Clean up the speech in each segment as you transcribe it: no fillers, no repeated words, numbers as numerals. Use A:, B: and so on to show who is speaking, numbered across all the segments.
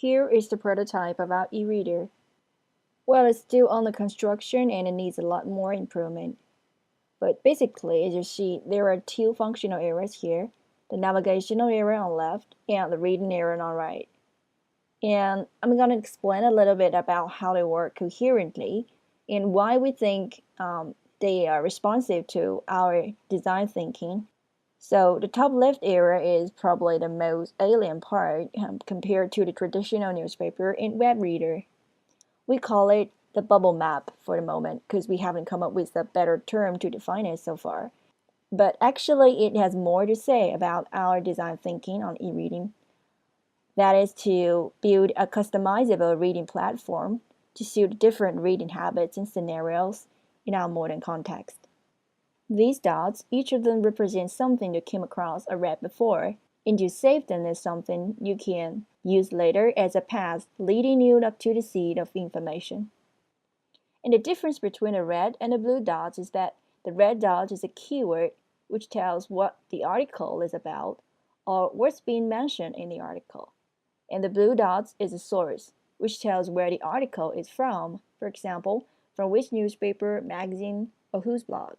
A: Here is the prototype of our e-reader. Well, it's still under construction and it needs a lot more improvement. But basically, as you see, there are two functional areas here, the navigational area on left and the reading area on right. And I'm going to explain a little bit about how they work coherently and why we think they are responsive to our design thinking. So the top left area is probably the most alien part compared to the traditional newspaper and web reader. We call it the bubble map for the moment because we haven't come up with a better term to define it so far. But actually, it has more to say about our design thinking on e-reading. That is to build a customizable reading platform to suit different reading habits and scenarios in our modern context. These dots, each of them represents something you came across or read before, and you save them as something you can use later as a path leading you up to the seed of information. And the difference between the red and the blue dots is that the red dot is a keyword which tells what the article is about or what's being mentioned in the article. And the blue dots is a source, which tells where the article is from, for example, from which newspaper, magazine, or whose blog.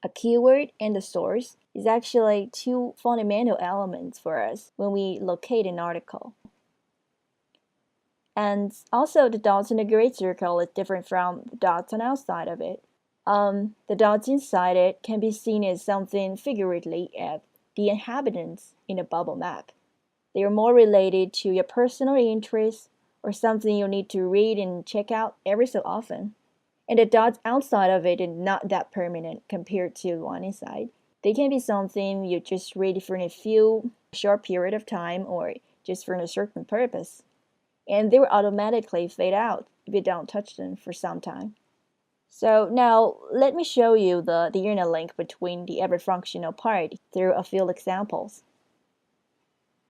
A: A keyword and the source is actually two fundamental elements for us when we locate an article. And also the dots in the gray circle is different from the dots on outside of it. The dots inside it can be seen as something figuratively as the inhabitants in a bubble map. They are more related to your personal interests or something you need to read and check out every so often. And the dots outside of it are not that permanent compared to one inside. They can be something you just read for a few short period of time or just for a certain purpose. And they will automatically fade out if you don't touch them for some time. So now let me show you the inner link between the every functional part through a few examples.